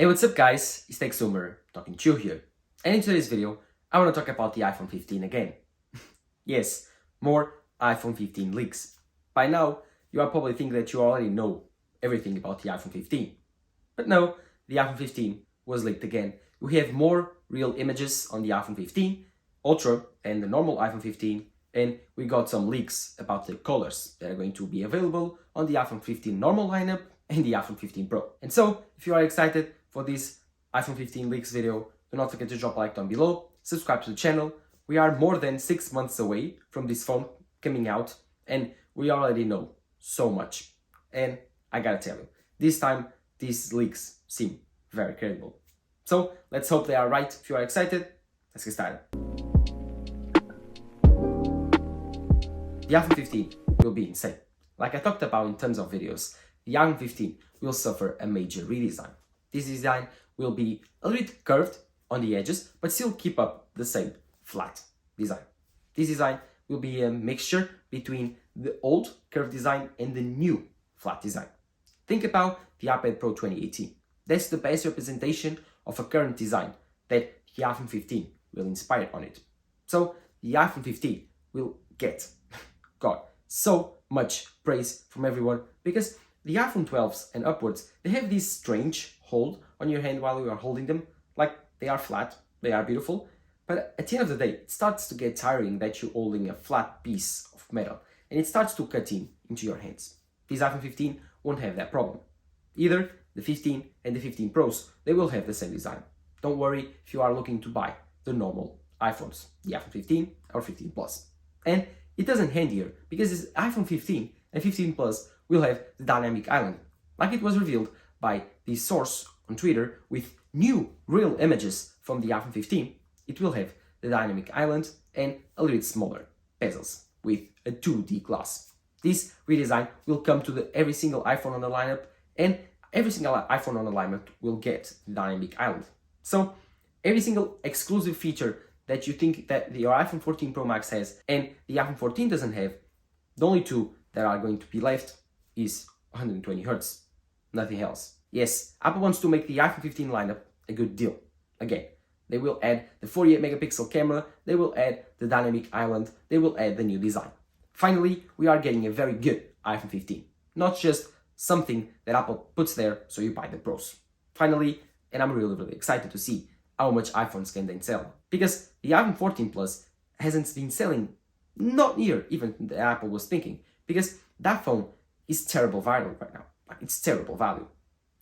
Hey, what's up guys, it's TechZoomer talking to you here. And in today's video, I want to talk about the iPhone 15 again. Yes, more iPhone 15 leaks. By now, you are probably thinking that you already know everything about the iPhone 15. But no, the iPhone 15 was leaked again. We have more real images on the iPhone 15 Ultra and the normal iPhone 15, and we got some leaks about the colors that are going to be available on the iPhone 15 normal lineup and the iPhone 15 Pro. And so, if you are excited for this iPhone 15 leaks video, do not forget to drop a like down below, subscribe to the channel. We are more than 6 months away from this phone coming out, and we already know so much. And I gotta tell you, this time these leaks seem very credible. So let's hope they are right. If you are excited, let's get started. The iPhone 15 will be insane. Like I talked about in tons of videos, the iPhone 15 will suffer a major redesign. This design will be a little bit curved on the edges, but still keep up the same flat design. This design will be a mixture between the old curved design and the new flat design. Think about the iPad Pro 2018. That's the best representation of a current design that the iPhone 15 will inspire on it. So the iPhone 15 will get, so much praise from everyone because the iPhone 12s and upwards, they have this strange hold on your hand while you are holding them. Like, they are flat, they are beautiful, but at the end of the day, it starts to get tiring that you're holding a flat piece of metal and it starts to cut into your hands. This iPhone 15 won't have that problem. Either the 15 and the 15 Pros, they will have the same design. Don't worry if you are looking to buy the normal iPhones, the iPhone 15 or 15 Plus. And it doesn't end here, because this iPhone 15 and 15 Plus will have the dynamic island, like it was revealed by the source on Twitter with new real images from the iPhone 15. It will have the dynamic island and a little bit smaller bezels with a 2D glass. This redesign will come to every single iPhone on the lineup, and every single iPhone on the lineup will get the dynamic island. So every single exclusive feature that you think that your iPhone 14 Pro Max has and the iPhone 14 doesn't have, the only two that are going to be left is 120 Hz, nothing else. Yes, Apple wants to make the iPhone 15 lineup a good deal. Again, they will add the 48 megapixel camera, they will add the dynamic island, they will add the new design. Finally, we are getting a very good iPhone 15, not just something that Apple puts there so you buy the Pros. Finally, and I'm really excited to see how much iPhones can then sell, because the iPhone 14 Plus hasn't been selling not near even the Apple was thinking, because that phone is terrible value right now. It's terrible value.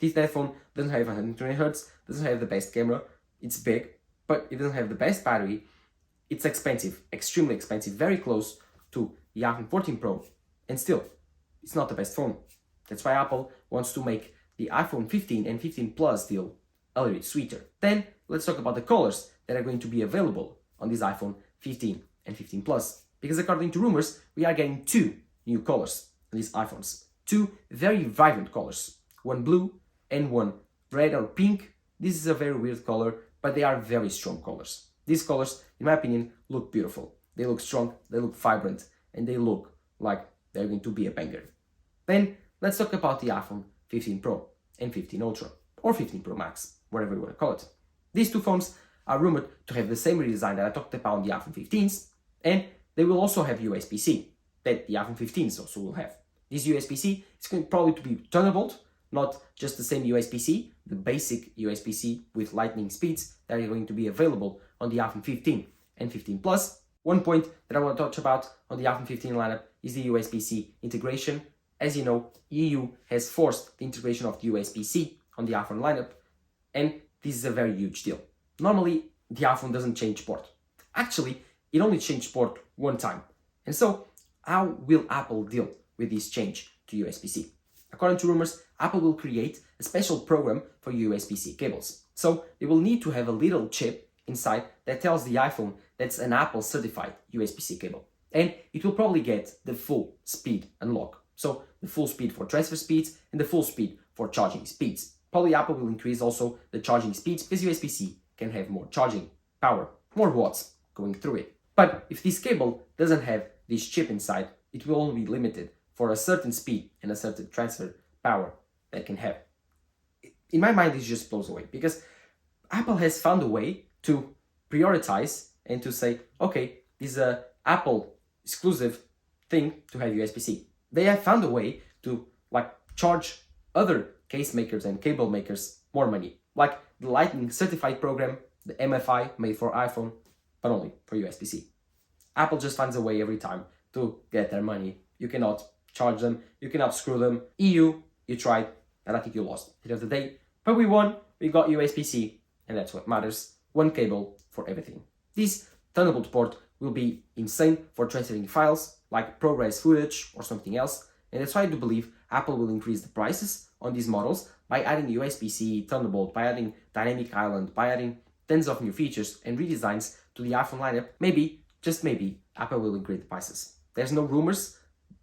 That phone doesn't have 120 Hz, doesn't have the best camera, it's big, but it doesn't have the best battery. It's expensive, extremely expensive, very close to the iPhone 14 Pro, and still, it's not the best phone. That's why Apple wants to make the iPhone 15 and 15 Plus deal a little bit sweeter. Then, let's talk about the colors that are going to be available on this iPhone 15 and 15 Plus. Because according to rumors, we are getting two new colors on these iPhones. Two very vibrant colors. One blue and one red or pink. This is a very weird color, but they are very strong colors. These colors, in my opinion, look beautiful. They look strong, they look vibrant, and they look like they're going to be a banger. Then, let's talk about the iPhone 15 Pro and 15 Ultra, or 15 Pro Max, whatever you want to call it. These two phones are rumored to have the same redesign that I talked about on the iPhone 15s, and they will also have USB-C, that the iPhone 15s also will have. This USB-C is going probably to be Thunderbolt, not just the same USB-C, the basic USB-C with lightning speeds that are going to be available on the iPhone 15 and 15 Plus. One point that I want to touch about on the iPhone 15 lineup is the USB-C integration. As you know, EU has forced the integration of the USB-C on the iPhone lineup, and this is a very huge deal. Normally, the iPhone doesn't change port. Actually, it only changed port one time. And so, how will Apple deal with this change to USB-C? According to rumors, Apple will create a special program for USB-C cables. So, they will need to have a little chip inside that tells the iPhone that's an Apple certified USB-C cable. And it will probably get the full speed unlock. So, the full speed for transfer speeds and the full speed for charging speeds. Probably Apple will increase also the charging speeds because USB-C can have more charging power, more watts going through it. But if this cable doesn't have this chip inside, it will only be limited for a certain speed and a certain transfer power that can have. in my mind, it just blows away because Apple has found a way to prioritize and to say, okay, this is a Apple exclusive thing to have USB-C. They have found a way to like charge other case makers and cable makers more money, like the Lightning certified program, the MFI made for iPhone, but only for USB-C. Apple just finds a way every time to get their money. You cannot charge them, you cannot screw them. EU, you tried, and I think you lost at the end of the day. But we won, we got USB-C, and that's what matters. One cable for everything. This Thunderbolt port will be insane for transferring files, like ProRes footage or something else, and that's why I do believe Apple will increase the prices on these models by adding USB-C, Thunderbolt, by adding Dynamic Island, by adding tons of new features and redesigns to the iPhone lineup. Maybe, just maybe, Apple will increase the prices. There's no rumors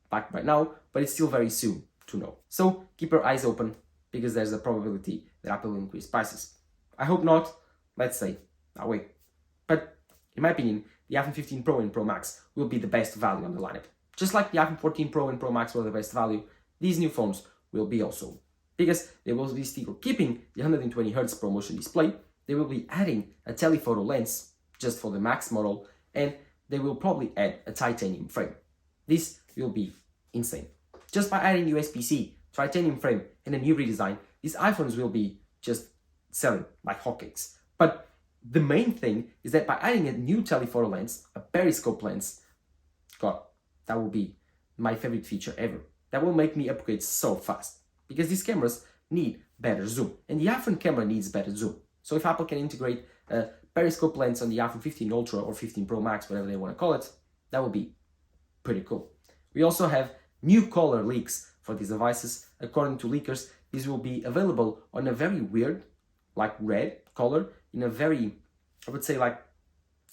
back right now, but it's still very soon to know. So keep your eyes open because there's a probability that Apple will increase prices. I hope not, let's say, that way. But in my opinion, the iPhone 15 Pro and Pro Max will be the best value on the lineup. Just like the iPhone 14 Pro and Pro Max were the best value, these new phones will be also. Because they will be still keeping the 120Hz ProMotion display, they will be adding a telephoto lens just for the Max model, and they will probably add a titanium frame. This will be insane. Just by adding USB-C, titanium frame, and a new redesign, these iPhones will be just selling like hotcakes. But the main thing is that by adding a new telephoto lens, a Periscope lens, God, that will be my favorite feature ever. That will make me upgrade so fast. Because these cameras need better zoom. And the iPhone camera needs better zoom. So if Apple can integrate a Periscope lens on the iPhone 15 Ultra or 15 Pro Max, whatever they want to call it, that would be pretty cool. We also have new color leaks for these devices. According to leakers, these will be available on a very weird, like red color, in a very, I would say like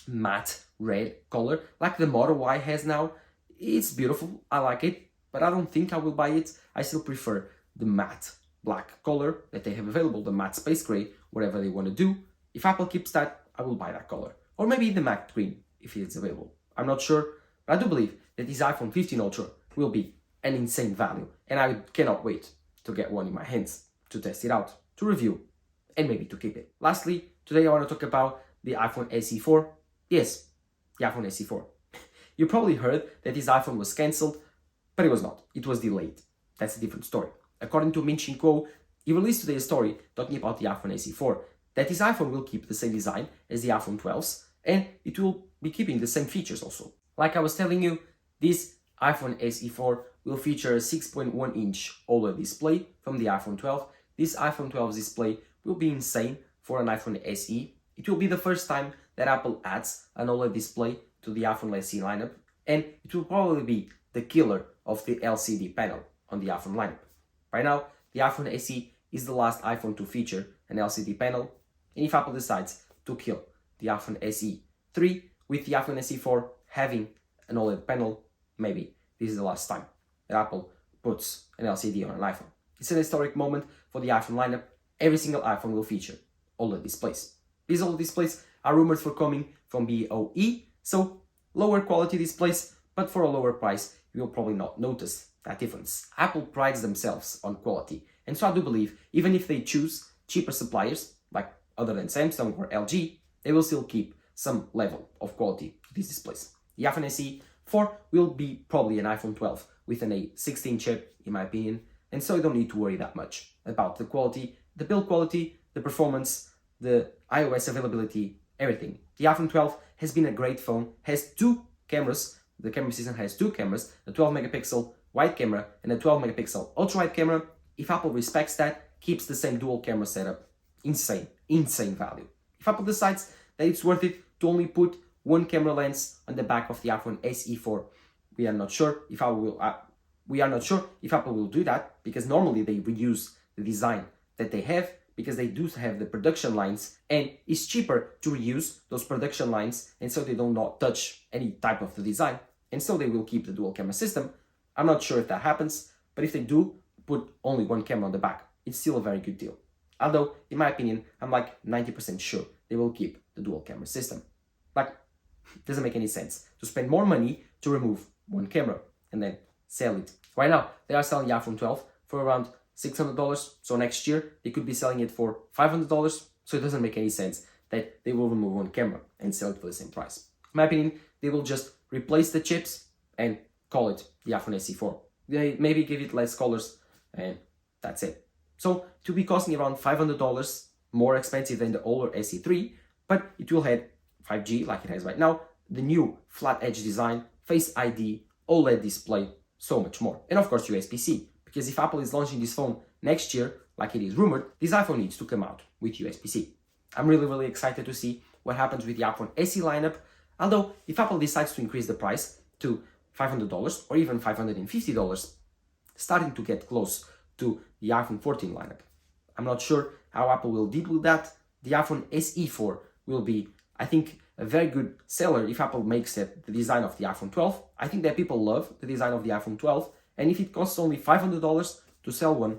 matte red color, like the Moto Y has now. It's beautiful, I like it, but I don't think I will buy it. I still prefer the matte black color that they have available, the matte space gray, whatever they want to do. If Apple keeps that, I will buy that color. Or maybe the matte green, if it's available. I'm not sure, but I do believe that this iPhone 15 Ultra will be an insane value, and I cannot wait to get one in my hands, to test it out, to review, and maybe to keep it. Lastly, today I want to talk about the iPhone SE 4. Yes, the iPhone SE 4. You probably heard that this iPhone was cancelled, but it was not. It was delayed. That's a different story. According to Ming Chi Kuo, he released today a story talking about the iPhone SE 4, that his iPhone will keep the same design as the iPhone 12s, and it will be keeping the same features also. Like I was telling you, this iPhone SE 4 will feature a 6.1-inch OLED display from the iPhone 12. This iPhone 12 display will be insane for an iPhone SE. It will be the first time that Apple adds an OLED display to the iPhone SE lineup, and it will probably be the killer of the LCD panel on the iPhone lineup. Right now, the iPhone SE is the last iPhone to feature an LCD panel, and if Apple decides to kill the iPhone SE 3 with the iPhone SE 4 having an OLED panel, maybe this is the last time that Apple puts an LCD on an iPhone. It's an historic moment for the iPhone lineup. Every single iPhone will feature OLED displays. These OLED displays are rumored for coming from BOE, so lower quality displays, but for a lower price, you will probably not notice that difference. Apple prides themselves on quality, and so I do believe even if they choose cheaper suppliers, like other than Samsung or LG, they will still keep some level of quality to these displays. The iPhone SE 4 will be probably an iPhone 12 with an A16 chip, in my opinion, and so you don't need to worry that much about the quality, the build quality, the performance, the iOS availability, everything. The iPhone 12 has been a great phone, has two cameras. The camera system has two cameras, a 12 megapixel wide camera and a 12 megapixel ultra wide camera. If Apple respects that, keeps the same dual camera setup, insane value. If Apple decides that it's worth it to only put one camera lens on the back of the iPhone SE 4, we are not sure if Apple will do that, because normally they reuse the design that they have, because they do have the production lines, and it's cheaper to reuse those production lines, and so they do not touch any type of the design, and so they will keep the dual camera system. I'm not sure if that happens, but if they do put only one camera on the back, it's still a very good deal. Although, in my opinion, I'm like 90% sure they will keep the dual camera system. Like, it doesn't make any sense to spend more money to remove one camera and then sell it. Right now, they are selling the iPhone 12 for around $600, so next year they could be selling it for $500, so it doesn't make any sense that they will remove one camera and sell it for the same price. In my opinion, they will just replace the chips and call it the iPhone SE 4. They maybe give it less colors and that's it. So it will be costing around $500 more expensive than the older SE 3, but it will have 5G like it has right now, the new flat edge design, Face ID, OLED display, so much more. And of course USB-C, because if Apple is launching this phone next year, like it is rumored, this iPhone needs to come out with USB-C. I'm really excited to see what happens with the iPhone SE lineup, although if Apple decides to increase the price to $500 or even $550, starting to get close to the iPhone 14 lineup. I'm not sure how Apple will deal with that. The iPhone SE 4 will be, I think, a very good seller if Apple makes it the design of the iPhone 12. I think that people love the design of the iPhone 12, and if it costs only $500 to sell one,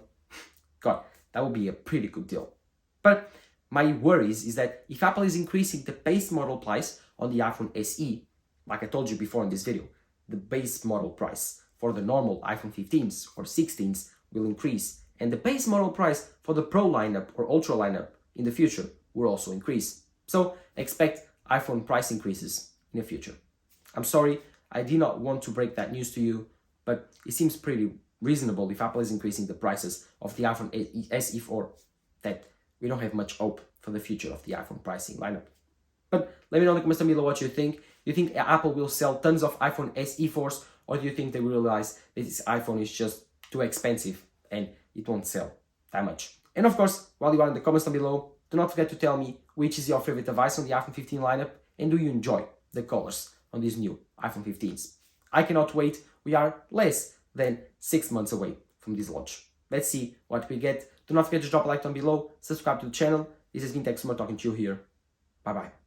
God, that would be a pretty good deal. But my worries is that if Apple is increasing the base model price on the iPhone SE, like I told you before in this video, the base model price for the normal iPhone 15s or 16s will increase, and the base model price for the Pro lineup or Ultra lineup in the future will also increase. So expect iPhone price increases in the future. I'm sorry, I did not want to break that news to you, but it seems pretty reasonable if Apple is increasing the prices of the iPhone SE 4 that we don't have much hope for the future of the iPhone pricing lineup. But let me know in the comments down below what you think. Do you think Apple will sell tons of iPhone SE 4s, or do you think they will realize that this iPhone is just too expensive and it won't sell that much? And of course, while you are in the comments down below, do not forget to tell me which is your favorite device on the iPhone 15 lineup, and do you enjoy the colors on these new iPhone 15s? I cannot wait. We are less than 6 months away from this launch. Let's see what we get. Do not forget to drop a like down below, subscribe to the channel. This has been Tech Summer talking to you here. Bye bye.